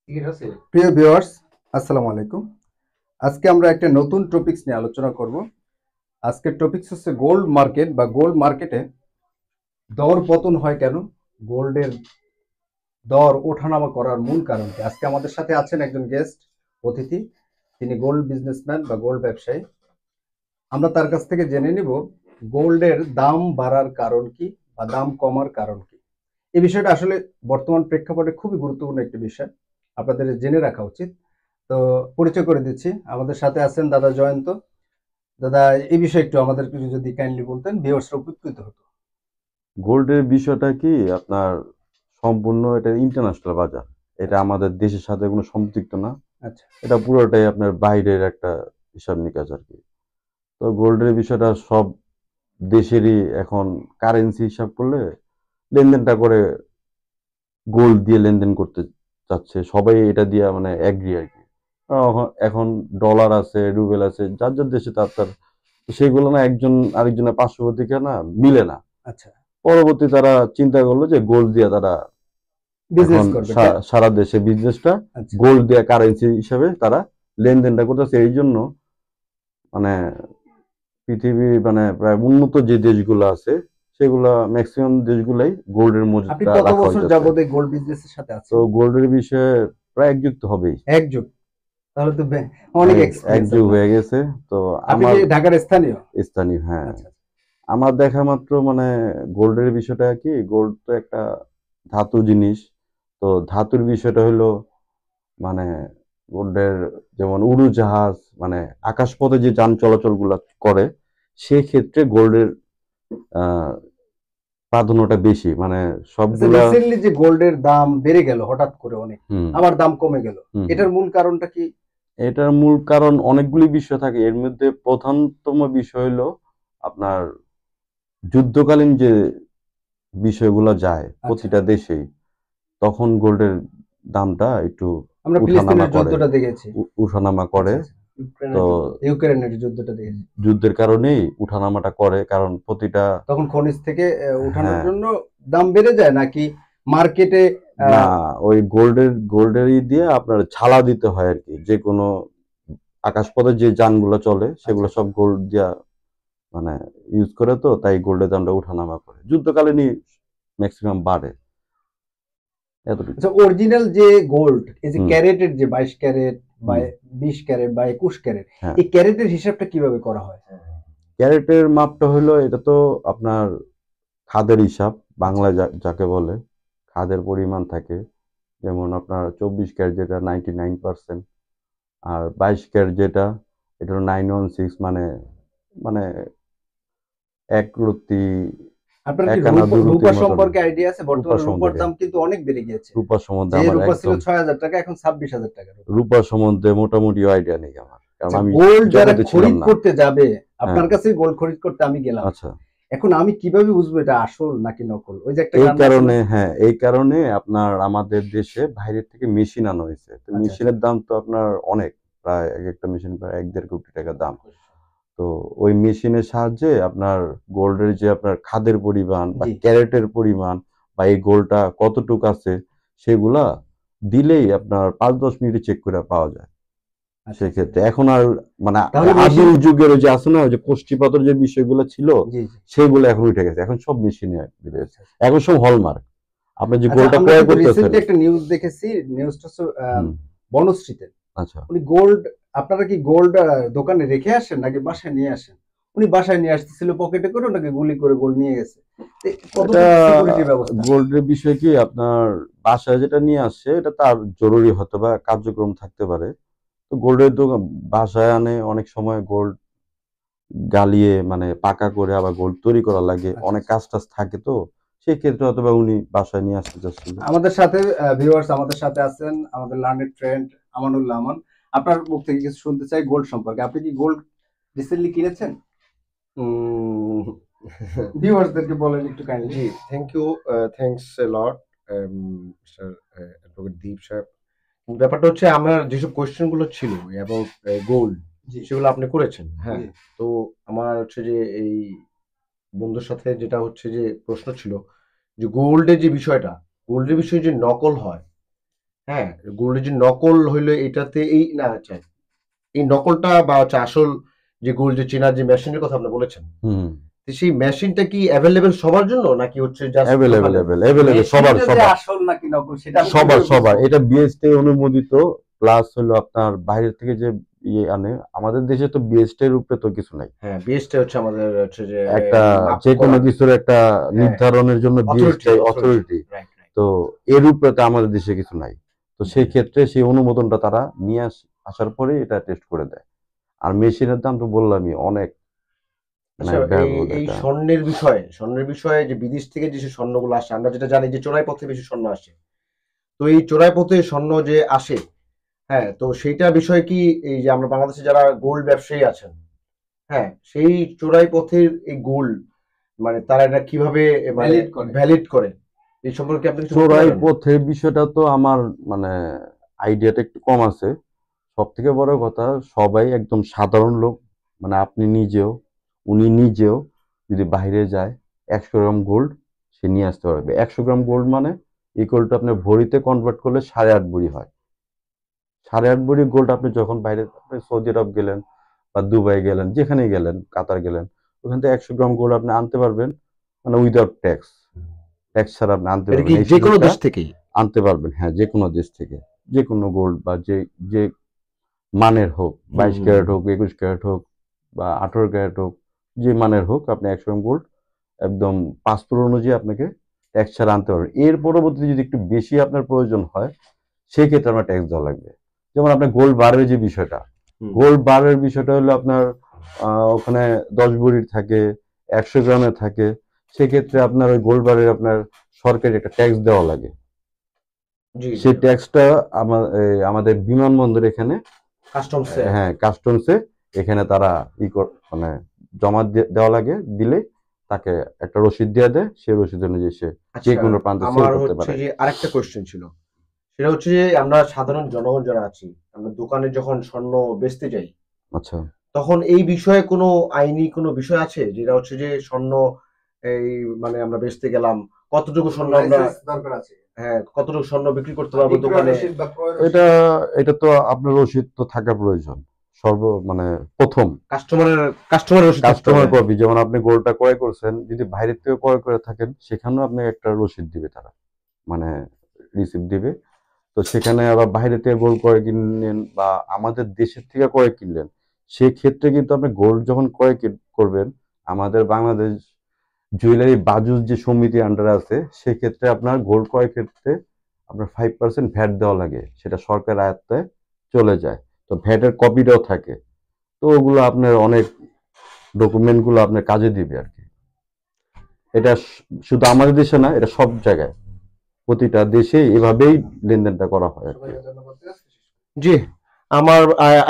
ঠিক আছে। প্রিয় ভিউয়ার্স, আসসালামু আলাইকুম। আজকে আমরা একটা নতুন টপিকস নিয়ে আলোচনা করব। আজকের টপিকস হচ্ছে গোল্ড মার্কেট বা গোল্ড মার্কেটে দর পতন হয় কেন, গোল্ডের দর ওঠানামা করার মূল কারণ কি। আজকে আমাদের সাথে আছেন একজন গেস্ট অতিথি, তিনি গোল্ড বিজনেসম্যান বা গোল্ড ব্যবসায়ী। আমরা তার কাছ থেকে জেনে নিব গোল্ডের দাম বাড়ার কারণ কি বা দাম কমার কারণ কি। এই বিষয়টা আসলে বর্তমান প্রেক্ষাপটে খুবই গুরুত্বপূর্ণ একটি বিষয়, আপনাদের জেনে রাখা উচিত। তো পরিচয় করে দিচ্ছি, আমাদের সাথে আছেন দাদা জয়ন্ত। দাদা, এই বিষয়ে একটু আমাদের কিছু যদি কাইন্ডলি বলতেন, ভিউয়ার্সরা উপকৃত হতো। গোল্ডের বিষয়টা কি আপনার সম্পূর্ণ এটা ইন্টারন্যাশনাল বাজার। এটা আচ্ছা আমাদের দেশের সাথে কোনো সম্পৃক্ত না। আচ্ছা এটা পুরোটাই আপনার বাইরের একটা হিসাব নিকাশ আর কি। তো গোল্ডের বিষয়টা সব দেশেরই এখন কারেন্সি হিসাব করলে লেনদেনটা করে গোল্ড দিয়ে লেনদেন করতে চাচ্ছে সবাই, এটা দিয়ে মানে এগ্রি আর কি। এখন ডলার আছে, রুবেল আছে, যার যার দেশে তার তার সেগুলো না একজন আরেকজনের পার্শ্ববর্তী না মিলে না। আচ্ছা, পরবর্তী তারা চিন্তা করলো যে গোল্ড দিয়ে তারা এখন বিজনেস করবে সারা দেশে বিজনেসটা আচ্ছা গোল্ড দিয়ে কারেন্সি হিসাবে তারা লেনদেনটা করতেছে। এই জন্য মানে পৃথিবীর মানে প্রায় উন্নত যে দেশগুলো আছে সেগুলা ম্যাক্সিমাম দেশগুলাই গোল্ডের আপনি মজুদটা কত রাখা বছর হইতেছে। যাবত এই গোল্ড বিজনেসের সাথে তো আছেন? গোল্ডের বিষয়ে প্রায় একযুগ তো হবেই, এক যুগ, তাহলে তো অনেক এক এক্সপিরিয়েন্স যুগ আপনার। হয়ে গেছে। তো আপনি আমার কি ঢাকার স্থানীয়? স্থানীয়, হ্যাঁ, আচ্ছা আচ্ছা আমার দেখা মাত্র মানে গোল্ডের বিষয়টা কি, গোল্ড তো একটা ধাতু জিনিস। তো ধাতুর বিষয়টা হলো মানে গোল্ডের যেমন উড়োজাহাজ মানে আকাশপথে যে যান চলাচল গুলা করে সেক্ষেত্রে গোল্ডের আহ প্রাধান্যটা বেশি মানে আচ্ছা, সবগুলা। রিসেন্টলি যে গোল্ডের দাম বেড়ে গেল হঠাৎ করে অনেক, হুম আবার দাম কমে গেল, হুম হুম। এটার মূল কারণটা কি? এটার মূল কারণ অনেকগুলি বিষয় থাকে, এর মধ্যে প্রধানতম বিষয় হলো আপনার যুদ্ধকালীন যে বিষয়গুলো যায় আচ্ছা, প্রতিটা দেশেই, তখন গোল্ডের দামটা একটু আমরা উঠানামা ফিলিস্তিনের করে। যুদ্ধটা দেখেছি। উঠানামা আচ্ছা করে। আচ্ছা, তো ইউক্রেনের যুদ্ধটা দেখেছি। যুদ্ধের কারণেই উঠানামাটা করে, কারণ প্রতিটা। তখন খনিজ থেকে উঠানোর হ্যাঁ, জন্য দাম বেড়ে যায় নাকি মার্কেটে? না, ওই গোল্ডের দিয়ে আপনার ছালা দিতে হয় আর কি। যে কোনো আকাশপথে যে যানগুলো চলে আচ্ছা সেগুলো আচ্ছা সব গোল্ড দিয়া মানে ইউজ করে, তো তাই গোল্ডের দামটা উঠানামা করে, যুদ্ধকালীনই ম্যাক্সিমাম বাড়ে এতটুকু। আচ্ছা, অরিজিনাল যে গোল্ড, এই যে হুম ক্যারেটের যে 22 ক্যারেট বা হুম 20 ক্যারেট বা 21 ক্যারেট, হ্যাঁ, এই ক্যারেটের হিসাবটা কিভাবে করা হয়? ক্যারেটের মাপটা হলো এটা তো আপনার খাদের হিসাব, আচ্ছা বাংলায় যাকে বলে খাদের পরিমাণ থাকে। যেমন আপনার 24 ক্যারেট যেটা 99%, আর 22 ক্যারেট যেটা এটা হলো 916, মানে মানে এক রত্তি, আপনার কি এক আনা দু রূপা রত্তির মতন। সম্পর্কে আইডিয়া আছে? রূপার বর্তমানে রূপার সম্বন্ধে, দাম কিন্তু অনেক বেড়ে গিয়েছে। রূপার সম্বন্ধে যে আমার রূপা ছিল একদম 6,000 টাকা, এখন 26,000 টাকা রূপা। রূপার সম্বন্ধে মোটামুটি আইডিয়া নেই আমার, কারণ আচ্ছা, আমি গোল্ড যারা জগতে ছিলাম খরিদ না। করতে যাবে, হ্যাঁ, আপনার কাছে গোল্ড খরিদ করতে আমি গেলাম, আচ্ছা। এখন আমি কিভাবে বুঝবো এটা আসল নাকি নকল? ওই যে একটা এই গান আছে না? কারণে, হ্যাঁ, এই কারণে আপনার আমাদের দেশে বাইরের থেকে মেশিন আনা হয়েছে। তো আচ্ছা আচ্ছা মেশিনের দাম তো আপনার অনেক, প্রায় এক একটা মেশিন প্রায় 1-1.5 কোটি টাকা দাম। তো ওই মেশিনের সাহায্যে আপনার গোল্ডের যে আপনার খাদের পরিমাণ বা জি ক্যারেটের পরিমাণ বা এই গোল্ডটা কতটুক আছে সেগুলা দিলেই আপনার 5-10 মিনিটে চেক করে পাওয়া যায়। আচ্ছা আচ্ছা, সেক্ষেত্রে এখন আর মানে তাহলে মেশিন, আদিম যুগের ওই যে আছে না, ওই যে কষ্টি পাথর যে বিষয়গুলো ছিল জি জি, সেগুলো এখন উঠে গেছে, এখন সব মেশিনে বেরিয়েছে। আচ্ছা আচ্ছা এখন সব হলমার্ক। আপনি যে আচ্ছা, গোল্ডটা আমরা ক্রয় কিন্তু করতেছেন। রিসেন্টলি একটা নিউজ দেখেছি, নিউজটা হচ্ছে হুম, বনশ্রীতে। আচ্ছা। উনি গোল্ড, আপনারা কি গোল্ড দোকানে রেখে আসেন নাকি বাসায় নিয়ে আসেন? উনি বাসায় নিয়ে আসতেছিল পকেটে করে, ওনাকে গুলি করে গোল্ড নিয়ে গেছে। এটা কতটুকু সিকিউরিটি ব্যবস্থা? গোল্ডের বিষয় কি আপনার বাসায় যেটা নিয়ে আসছে এটা তার জরুরি হতে বা কার্যক্রম থাকতে পারে। তো গোল্ডের দোকান বাসায় আনে, অনেক সময় গোল্ড গালিয়ে মানে পাকা করে আবার গোল্ড তৈরি করা লাগে, আচ্ছা অনেক আচ্ছা, কাজ টাজ থাকে। তো সেই ক্ষেত্রে হয়তো বা উনি বাসায় নিয়ে আসতে চাচ্ছিল। আমাদের সাথে ভিউয়ার্স, আমাদের সাথে আছেন আমাদের লার্নেড ফ্রেন্ড আমানুল্লাহ আমান। আপনার মুখ থেকে কিছু শুনতে চাই গোল্ড সম্পর্কে। আপনি কি গোল্ড রিসেন্টলি কিনেছেন? উম, ভিউয়ার্সদেরকে বলেন একটু কাইন্ডলি। জি, thank you, thanks a lot, mister advocate Deep সাহেব। ব্যাপারটা হচ্ছে আমার যেসব কোয়েশ্চেন গুলো ছিল অ্যাবাউট গোল্ড, জি সেগুলো আপনি করেছেন। হ্যাঁ, জি তো আমার হচ্ছে যে এই বন্ধুর সাথে যেটা হচ্ছে যে প্রশ্ন ছিল যে গোল্ডের যে বিষয়টা, গোল্ডের বিষয়ে যে নকল হয়, হ্যাঁ, গোল্ডের যে নকল হইলো এটাতে এই না, আচ্ছা এই নকলটা বা হচ্ছে আসল যে গোল্ড যে চেনার যে মেশিনের কথা আপনি বলেছেন, হুম, তো সেই মেশিনটা কি অ্যাভেলেবেল সবার জন্য নাকি হচ্ছে জাস্ট অ্যাভেলেবেল দোকানে? অ্যাভেলেবেল সবার মেশিনটা যে সবার আসল নাকি নকল সেটা আমি সবার কিভাবে সবার বুঝবো? এটা বিএসটি অনুমোদিত, প্লাস হলো আপনার বাইরের থেকে যে ইয়ে আনে। আমাদের দেশে তো বিএসটি এর উপরে তো কিছু নাই। হ্যাঁ, বিএসটা হচ্ছে আমাদের হচ্ছে যে একটা মাপ যে কোনো করার কিছুর একটা হ্যাঁ নির্ধারণের জন্য authority BST authority authority. Right right তো এর উপরে তো আমাদের দেশে কিছু নাই। তো জি। সেই ক্ষেত্রে সেই অনুমোদনটা তারা নিয়ে আসার পরে এটা টেস্ট করে দেয়। আর মেশিনের দাম তো বললামই অনেক, আচ্ছা, মানে এই ব্যয়বহুল এই এটা। স্বর্ণের বিষয়ে যে বিদেশ থেকে যে স্বর্ণগুলো আসে, আমরা যেটা জানি যে চোরাই পথে বেশি স্বর্ণ আসে। তো এই চোরাই পথে স্বর্ণ যে আসে, হ্যাঁ, তো সেইটা বিষয়ে কি এই যে আমরা বাংলাদেশে যারা গোল্ড ব্যবসায়ী আছেন, হ্যাঁ, সেই চোরাই পথের এই গোল্ড মানে তারা এটা কিভাবে মানে ভ্যালিড করে। ভ্যালিড করে এই সম্পর্কে আপনি কিছু বলতে চোরাই পারেন? পথের বিষয়টা তো আমার মানে আইডিয়াটা একটু কম আছে। সব থেকে বড় কথা, সবাই একদম সাধারণ লোক, মানে আপনি নিজেও, উনি নিজেও যদি বাইরে যায় 100 গ্রাম গোল্ড সে নিয়ে আসতে পারবে। 100 গ্রাম গোল্ড মানে ইকুয়াল টু আপনার ভরিতে কনভার্ট করলে 8.5 ভরি হয়। 8.5 ভরি গোল্ড আপনি যখন বাইরে, আপনি সৌদি আরব গেলেন বা দুবাই গেলেন, যেখানেই গেলেন, কাতার গেলেন, ওখান থেকে 100 গ্রাম গোল্ড আপনি আনতে পারবেন, মানে উইদাউট ট্যাক্স। ট্যাক্স ছাড়া আপনি আনতে এটা কি পারবেন। এই যে কোনো সুযোগটা দেশ থেকেই? আনতে পারবেন, হ্যাঁ, যে কোনো দেশ থেকে। যে কোনো গোল্ড বা যে যে মানের হোক, হুম 22 ক্যারেট হোক, 21 ক্যারেট হোক বা 18 ক্যারেট হোক, যে মানের হোক, আপনি 100 গ্রাম গোল্ড একদম পাসপোর্ট অনুযায়ী আপনাকে ট্যাক্স ছাড়া আনতে পারবেন। এর পরবর্তীতে যদি একটু বেশি আপনার প্রয়োজন হয়, সেক্ষেত্রে আপনার ট্যাক্স দেওয়া লাগবে। যেমন আপনার গোল্ড বারের যে বিষয়টা, হুম গোল্ড বারের বিষয়টা হলো আপনার ওখানে 10 ভরির থাকে, 100 গ্রামের থাকে। সেক্ষেত্রে আপনার ওই গোল্ড বারের আপনার সরকারি একটা ট্যাক্স দেওয়া লাগে। জি জি সেই ট্যাক্সটা আমাদের বিমানবন্দর এখানে, কাস্টমসে হ্যাঁ, কাস্টমসে এখানে তারা মানে জমা দেওয়া লাগে। দিলে তাকে একটা রসিদ দিয়ে দেয়, সেই রসিদ অনুযায়ী সে যে আচ্ছা, কোনো প্রান্তে সেল আমার করতে হচ্ছে পারে। যে আরেকটা কোয়েশ্চেন ছিল, সেটা হচ্ছে যে আমরা সাধারণ জনগণ যারা আছি, আমরা দোকানে যখন স্বর্ণ বেচতে যাই, আচ্ছা, তখন এই বিষয়ে কোনো আইনি কোনো বিষয় আছে যেটা হচ্ছে যে স্বর্ণ এই মানে আমরা বেচতে গেলাম, কতটুকু স্বর্ণ আমরা লাইসেন্স দরকার আছে। হ্যাঁ কতটুকু স্বর্ণ বিক্রি করতে পারবো বিক্রয় দোকানে? রসিদ বা ক্রয় এটা রসিদ। এটা তো আপনার রসিদ তো থাকা প্রয়োজন। মানে প্রথম কাস্টমারের কাস্টমারের রসিদ থাকতে কাস্টমার হবে। কপি, যেমন আপনি গোল্ডটা ক্রয় করছেন, যদি বাইরের থেকে ক্রয় করে থাকেন সেখানেও আপনাকে একটা রসিদ দিবে তারা, মানে রিসিপ্ট দিবে। তো সেখানে আবার বাইরে থেকে গোল্ড ক্রয় কিনলেন বা আমাদের দেশের থেকে ক্রয় কিনলেন, সেক্ষেত্রে কিন্তু আপনি গোল্ড যখন ক্রয় করবেন, আমাদের বাংলাদেশ জুয়েলারি বাজুস যে সমিতি আন্ডারে আছে, সেক্ষেত্রে আপনার গোল্ড ক্রয় ক্ষেত্রে আপনার 5% ভ্যাট দেওয়া লাগে। সেটা সরকার আয়ত্তে চলে যায়। তো ভ্যাটের কপিটাও থাকে। তো ওগুলো আপনার অনেক ডকুমেন্টগুলো আপনার কাজে দিবে আর কি। এটা শুধু আমাদের দেশে না, এটা সব জায়গায়, প্রতিটা দেশে এভাবেই লেনদেনটা করা হয় আর কি। সবাইকে ধন্যবাদ। জি, আমার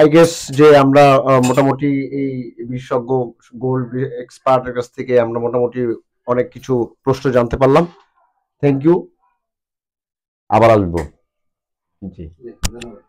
আই গেস যে আমরা মোটামুটি এই বিশেষজ্ঞ গোল্ড এক্সপার্টের কাছ থেকে আমরা মোটামুটি অনেক কিছু প্রশ্ন জানতে পারলাম। Thank you. আবার আসবো। জি। জি, ধন্যবাদ।